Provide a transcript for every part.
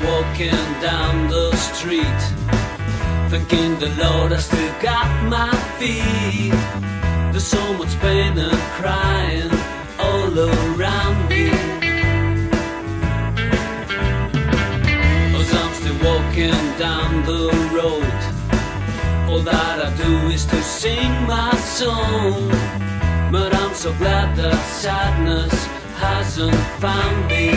walking down the street, thanking the Lord I still got my feet. There's so much pain and crying all around me, as I'm still walking down the road. All that I do is to sing my song, but I'm so glad that sadness hasn't found me.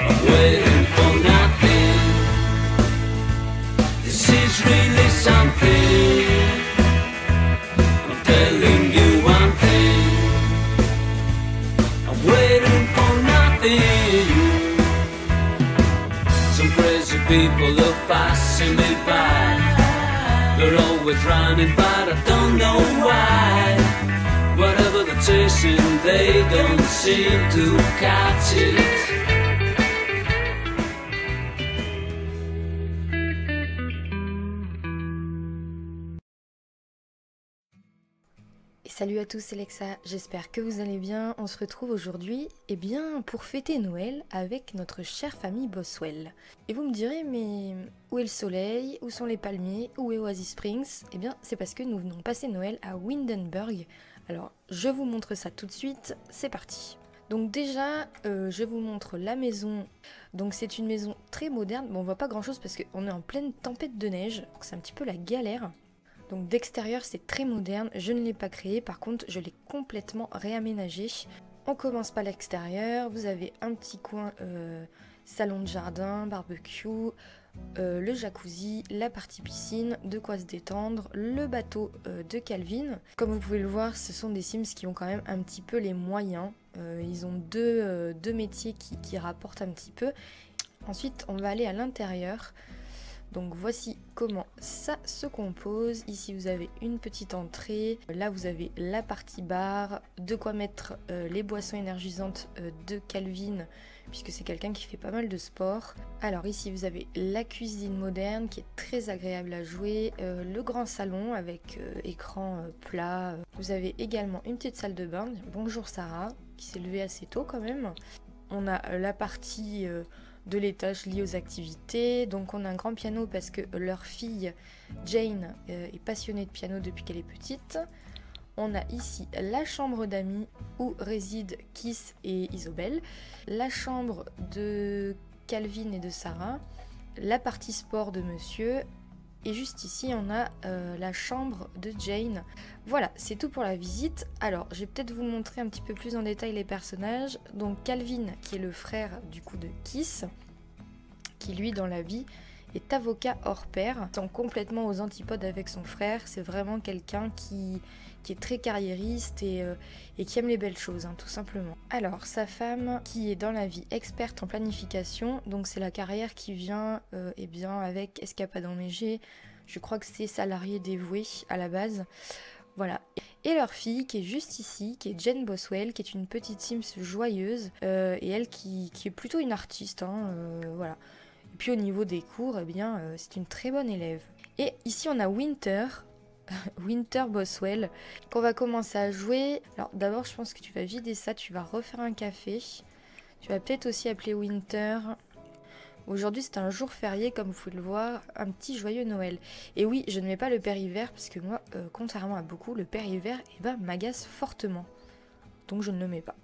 I'm waiting for nothing. This is really something. I'm telling you one thing. I'm waiting for nothing. Some crazy people are passing me by. They're always running, but I don't know why. Whatever they're chasing, they don't seem to catch it. Salut à tous, c'est Lexa, j'espère que vous allez bien. On se retrouve aujourd'hui pour fêter Noël avec notre chère famille Boswell. Et vous me direz, mais où est le soleil? Où sont les palmiers? Où est Oasis Springs? Eh bien, c'est parce que nous venons passer Noël à Windenburg. Alors, je vous montre ça tout de suite, c'est parti. Donc déjà, je vous montre la maison. Donc c'est une maison très moderne. Bon, on voit pas grand chose parce qu'on est en pleine tempête de neige, donc c'est un petit peu la galère. Donc d'extérieur c'est très moderne, je ne l'ai pas créé, par contre je l'ai complètement réaménagé. On commence par l'extérieur, vous avez un petit coin salon de jardin, barbecue, le jacuzzi, la partie piscine, de quoi se détendre, le bateau de Calvin. Comme vous pouvez le voir, ce sont des Sims qui ont quand même un petit peu les moyens, ils ont deux métiers qui rapportent un petit peu. Ensuite on va aller à l'intérieur. Donc voici comment ça se compose. Ici vous avez une petite entrée, là vous avez la partie bar, de quoi mettre les boissons énergisantes de Calvin, puisque c'est quelqu'un qui fait pas mal de sport. Alors ici vous avez la cuisine moderne qui est très agréable à jouer, le grand salon avec écran plat. Vous avez également une petite salle de bain. Bonjour Sarah, qui s'est levée assez tôt quand même. On a la partie de l'étage lié aux activités. Donc on a un grand piano parce que leur fille Jane est passionnée de piano depuis qu'elle est petite. On a ici la chambre d'amis où résident Kiss et Isobel, la chambre de Calvin et de Sarah, la partie sport de monsieur, et juste ici on a la chambre de Jane. Voilà, c'est tout pour la visite. Alors je vais peut-être vous montrer un petit peu plus en détail les personnages. Donc Calvin, qui est le frère du coup de Kiss, qui lui dans la vie est avocat hors pair, sont complètement aux antipodes avec son frère. C'est vraiment quelqu'un qui est très carriériste et qui aime les belles choses, hein, tout simplement. Alors sa femme, qui est dans la vie experte en planification, donc c'est la carrière qui vient avec Escapade enneigée. Je crois que c'est salarié dévoué à la base. Voilà. Et leur fille qui est juste ici, qui est Jen Boswell, qui est une petite Sims joyeuse, et elle qui est plutôt une artiste, hein, voilà. Et puis au niveau des cours, eh bien, c'est une très bonne élève. Et ici on a Winter, Winter Boswell, qu'on va commencer à jouer. Alors d'abord je pense que tu vas vider ça, tu vas refaire un café. Tu vas peut-être aussi appeler Winter. Aujourd'hui c'est un jour férié comme vous pouvez le voir, un petit joyeux Noël. Et oui, je ne mets pas le père hiver parce que moi, contrairement à beaucoup, le père hiver m'agace fortement. Donc je ne le mets pas.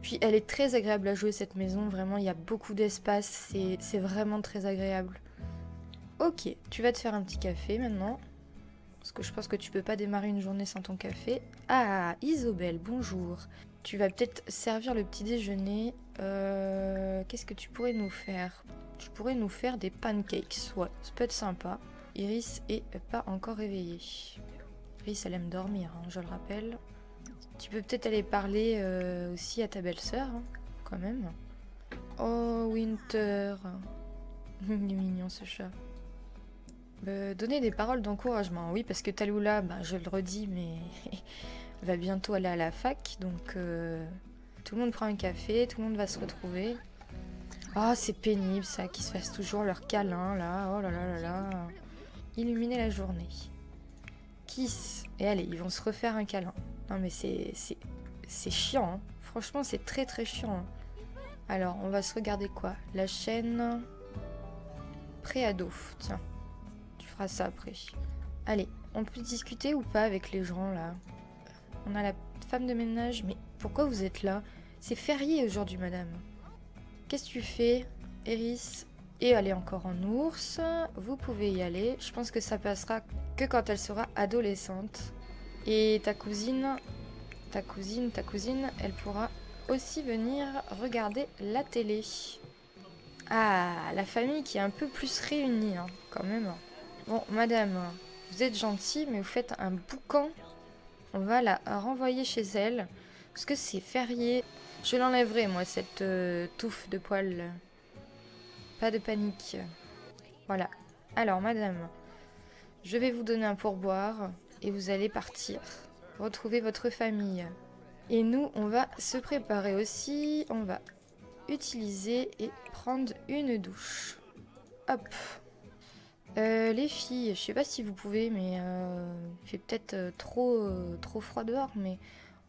Puis elle est très agréable à jouer cette maison, vraiment il y a beaucoup d'espace, c'est vraiment très agréable. Ok, tu vas te faire un petit café maintenant, parce que je pense que tu peux pas démarrer une journée sans ton café. Ah, Isobel, bonjour. Tu vas peut-être servir le petit déjeuner. Qu'est-ce que tu pourrais nous faire? Tu pourrais nous faire des pancakes, ouais, ça peut être sympa. Iris est pas encore réveillée. Iris elle aime dormir, hein, je le rappelle. Tu peux peut-être aller parler aussi à ta belle-sœur, hein, quand même. Oh, Winter. Il est mignon ce chat. Donner des paroles d'encouragement, oui, parce que Tallulah, je le redis, mais va bientôt aller à la fac, donc tout le monde prend un café, tout le monde va se retrouver. Oh, c'est pénible ça, qu'ils se fassent toujours leur câlin, là, oh là là là là. Illuminer la journée. Kiss. Et allez, ils vont se refaire un câlin. Non mais c'est chiant, hein. Franchement c'est très très chiant. Hein. Alors, on va se regarder quoi? La chaîne pré-ado. Tiens, tu feras ça après. Allez, on peut discuter ou pas avec les gens là? On a la femme de ménage, mais pourquoi vous êtes là? C'est férié aujourd'hui, madame. Qu'est-ce que tu fais, Iris? Et elle est encore en ours. Vous pouvez y aller. Je pense que ça passera que quand elle sera adolescente. Et ta cousine, elle pourra aussi venir regarder la télé. Ah, la famille qui est un peu plus réunie, hein, quand même. Bon, madame, vous êtes gentille, mais vous faites un boucan. On va la renvoyer chez elle, parce que c'est férié. Je l'enlèverai, moi, cette touffe de poils. Pas de panique. Voilà. Alors, madame, je vais vous donner un pourboire, et vous allez partir. Retrouver votre famille. Et nous, on va se préparer aussi. On va utiliser et prendre une douche. Hop. Les filles, je sais pas si vous pouvez, mais il fait peut-être trop froid dehors, mais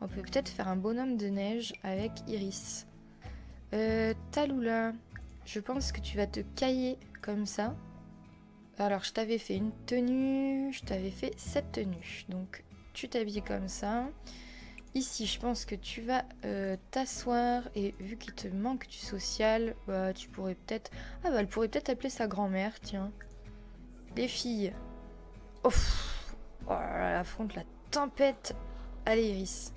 on peut peut-être faire un bonhomme de neige avec Iris. Talula, je pense que tu vas te cailler comme ça. Alors, je t'avais fait une tenue, je t'avais fait cette tenue. Donc, tu t'habilles comme ça. Ici, je pense que tu vas t'asseoir et vu qu'il te manque du social, bah, tu pourrais peut-être... Ah bah, elle pourrait peut-être appeler sa grand-mère, tiens. Les filles. Ouf. Oh là là, affronte la tempête. Allez, Iris.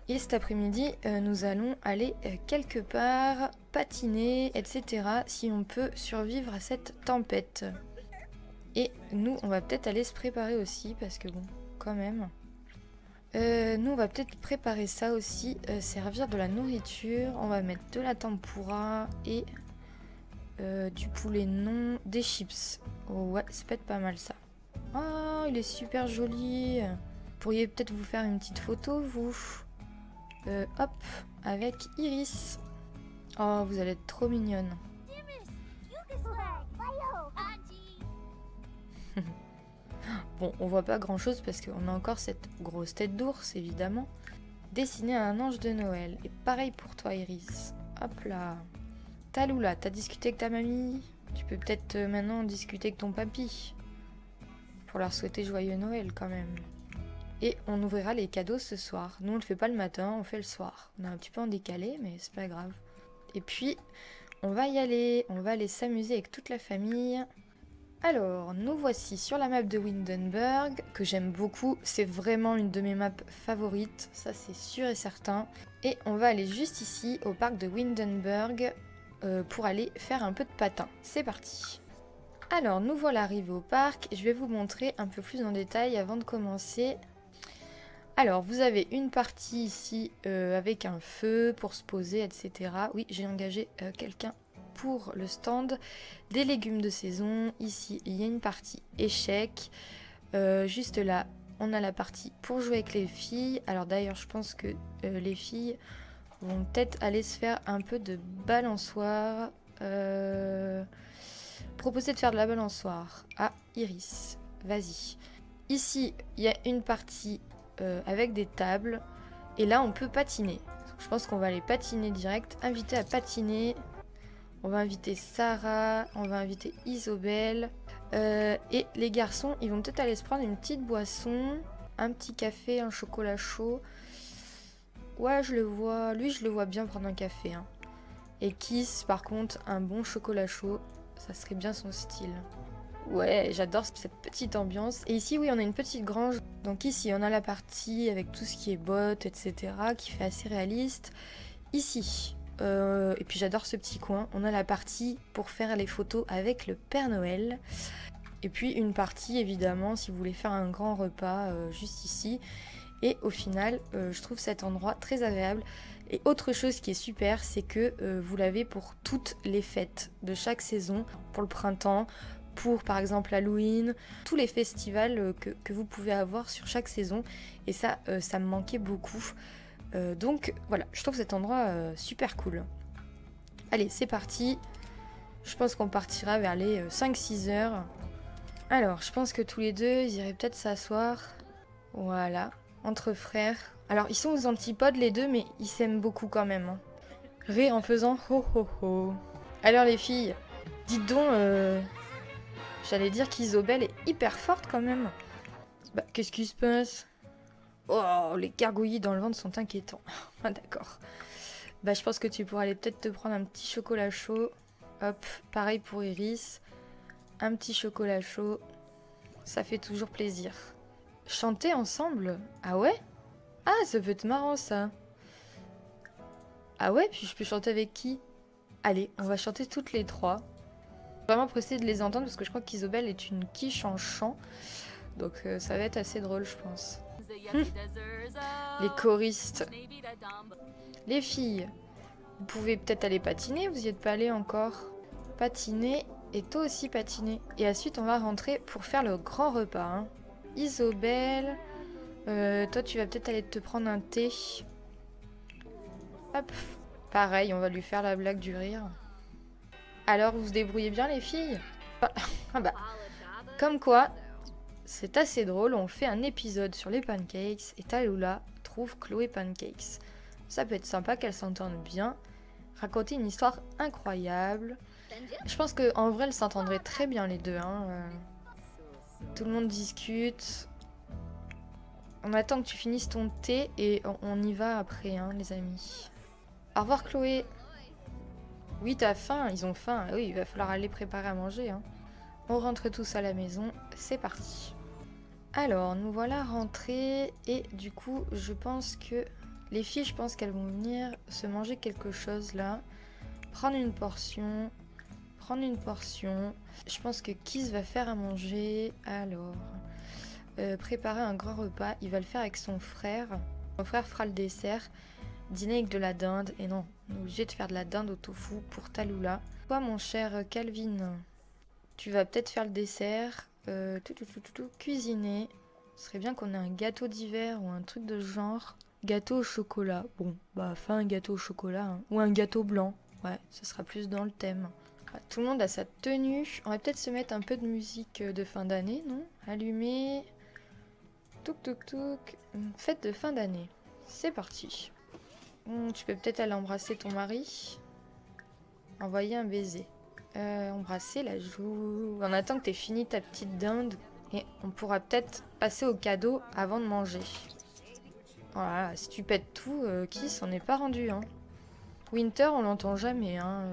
Et cet après-midi, nous allons aller quelque part, patiner, etc. Si on peut survivre à cette tempête. Et nous, on va peut-être aller se préparer aussi, parce que bon, quand même... nous on va peut-être préparer ça aussi, servir de la nourriture. On va mettre de la tempura et du poulet non, des chips. Oh ouais, ça peut être pas mal ça. Oh, il est super joli. Vous pourriez peut-être vous faire une petite photo vous. Hop, avec Iris. Oh, vous allez être trop mignonne. Bon, on voit pas grand chose parce qu'on a encore cette grosse tête d'ours, évidemment. Dessiner un ange de Noël. Et pareil pour toi, Iris. Hop là. Talula, t'as discuté avec ta mamie? Tu peux peut-être maintenant discuter avec ton papy. Pour leur souhaiter joyeux Noël, quand même. Et on ouvrira les cadeaux ce soir. Nous, on le fait pas le matin, on fait le soir. On est un petit peu en décalé, mais c'est pas grave. Et puis, on va y aller. On va aller s'amuser avec toute la famille. Alors, nous voici sur la map de Windenburg, que j'aime beaucoup. C'est vraiment une de mes maps favorites, ça c'est sûr et certain. Et on va aller juste ici, au parc de Windenburg, pour aller faire un peu de patin. C'est parti. Alors, nous voilà arrivés au parc. Je vais vous montrer un peu plus en détail avant de commencer. Alors, vous avez une partie ici avec un feu pour se poser, etc. Oui, j'ai engagé quelqu'un pour le stand des légumes de saison. Ici, il y a une partie échec. Juste là, on a la partie pour jouer avec les filles. Alors d'ailleurs, je pense que les filles vont peut-être aller se faire un peu de balançoire. Proposer de faire de la balançoire à Iris. Vas-y. Ici, il y a une partie avec des tables. Et là, on peut patiner. Je pense qu'on va aller patiner direct. Inviter à patiner. On va inviter Sarah, on va inviter Isobel. Et les garçons, ils vont peut-être aller se prendre une petite boisson, un petit café, un chocolat chaud. Ouais, je le vois. Lui, je le vois bien prendre un café. Hein. Et Kiss, par contre, un bon chocolat chaud. Ça serait bien son style. Ouais, j'adore cette petite ambiance. Et ici, oui, on a une petite grange. Donc ici, on a la partie avec tout ce qui est bottes, etc. qui fait assez réaliste. Ici... et puis j'adore ce petit coin. On a la partie pour faire les photos avec le Père Noël. Et puis une partie évidemment si vous voulez faire un grand repas juste ici. Et au final, je trouve cet endroit très agréable. Et autre chose qui est super, c'est que vous l'avez pour toutes les fêtes de chaque saison. Pour le printemps, pour par exemple Halloween, tous les festivals que vous pouvez avoir sur chaque saison. Et ça, ça me manquait beaucoup. Donc voilà, je trouve cet endroit super cool. Allez, c'est parti. Je pense qu'on partira vers les 5-6 heures. Alors, je pense que tous les deux, ils iraient peut-être s'asseoir. Voilà, entre frères. Alors, ils sont aux antipodes les deux, mais ils s'aiment beaucoup quand même. Hein. ré en faisant ho ho ho. Alors les filles, dites donc, j'allais dire qu'Isobel est hyper forte quand même. Bah, qu'est-ce qui se passe? Oh, les gargouillis dans le ventre sont inquiétants. Ah, d'accord. Bah, je pense que tu pourras aller peut-être te prendre un petit chocolat chaud. Hop, pareil pour Iris. Un petit chocolat chaud. Ça fait toujours plaisir. Chanter ensemble? Ah ouais? Ah, ça peut être marrant ça. Ah ouais, puis je peux chanter avec qui? Allez, on va chanter toutes les trois. Vraiment pressée de les entendre parce que je crois qu'Isobel est une quiche en chant. Donc ça va être assez drôle, je pense. Les choristes. Les filles, vous pouvez peut-être aller patiner, vous n'y êtes pas allé encore. Patiner, et toi aussi patiner. Et ensuite on va rentrer pour faire le grand repas. Hein. Isobel, toi tu vas peut-être aller te prendre un thé. Hop, pareil, on va lui faire la blague du rire. Alors vous vous débrouillez bien les filles? Ah bah, comme quoi, c'est assez drôle, on fait un épisode sur les pancakes et Tallulah trouve Chloé Pancakes. Ça peut être sympa qu'elles s'entendent bien, raconter une histoire incroyable. Je pense qu'en vrai elles s'entendraient très bien les deux. Hein. Tout le monde discute. On attend que tu finisses ton thé et on y va après hein, les amis. Au revoir Chloé. Oui t'as faim, ils ont faim. Oui il va falloir aller préparer à manger. Hein. On rentre tous à la maison, c'est parti. Alors, nous voilà rentrés et du coup, je pense que les filles, je pense qu'elles vont venir se manger quelque chose là. Prendre une portion. Je pense que Kiss va faire à manger. Alors, préparer un grand repas. Il va le faire avec son frère. Mon frère fera le dessert. Dîner avec de la dinde. Et non, on est obligé de faire de la dinde au tofu pour Tallulah. Toi, mon cher Calvin, tu vas peut-être faire le dessert. Cuisiner. Ce serait bien qu'on ait un gâteau d'hiver ou un truc de ce genre. Gâteau au chocolat. Bon, bah, fais un gâteau au chocolat. Hein. Ou un gâteau blanc. Ouais, ce sera plus dans le thème. Ah, tout le monde a sa tenue. On va peut-être se mettre un peu de musique de fin d'année, non? Allumer. Touk touk touk. Fête de fin d'année. C'est parti. Tu peux peut-être aller embrasser ton mari. Envoyer un baiser. Embrasser la joue. On attend que t'aies fini ta petite dinde. Et on pourra peut-être passer au cadeau avant de manger. Voilà, si tu pètes tout, Kiss, on n'est pas rendu. Hein. Winter, on l'entend jamais. Hein.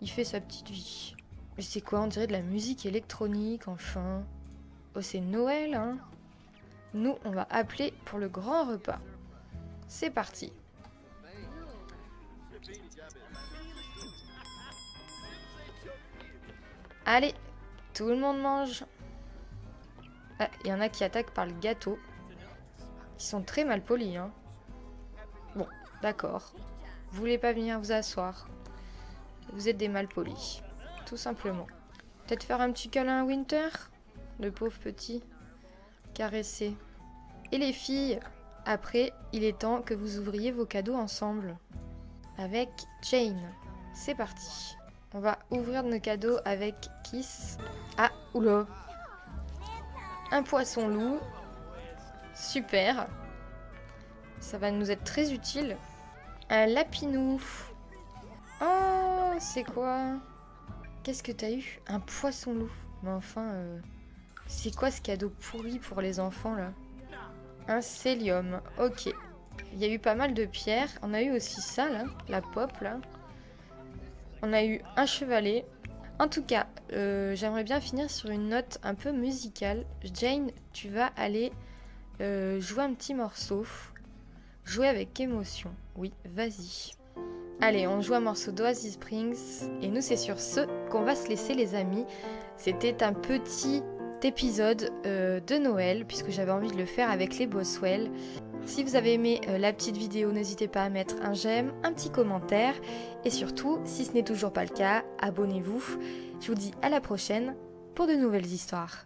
Il fait sa petite vie. Mais c'est quoi? On dirait de la musique électronique, enfin. Oh, c'est Noël, hein. Nous, on va appeler pour le grand repas. C'est parti. Allez, tout le monde mange. Ah, il y en a qui attaquent par le gâteau. Ils sont très mal polis, hein. Bon, d'accord. Vous voulez pas venir vous asseoir? Vous êtes des mal polis. Tout simplement. Peut-être faire un petit câlin à Winter? Le pauvre petit. Caresser. Et les filles, après, il est temps que vous ouvriez vos cadeaux ensemble. Avec Jane. C'est parti. On va ouvrir nos cadeaux avec Kiss. Ah, oula. Un poisson loup. Super. Ça va nous être très utile. Un lapinou. Oh, c'est quoi? Qu'est-ce que t'as eu? Un poisson loup. Mais enfin, c'est quoi ce cadeau pourri pour les enfants, là? Un célium. Ok. Il y a eu pas mal de pierres. On a eu aussi ça, là. La pop, là. On a eu un chevalet. En tout cas, j'aimerais bien finir sur une note un peu musicale. Jane, tu vas aller jouer un petit morceau. Jouer avec émotion. Oui, vas-y. Allez, on joue un morceau d'Oasis Springs. Et nous, c'est sur ce qu'on va se laisser, les amis. C'était un petit épisode de Noël, puisque j'avais envie de le faire avec les Boswell. Si vous avez aimé la petite vidéo, n'hésitez pas à mettre un j'aime, un petit commentaire. Et surtout, si ce n'est toujours pas le cas, abonnez-vous. Je vous dis à la prochaine pour de nouvelles histoires.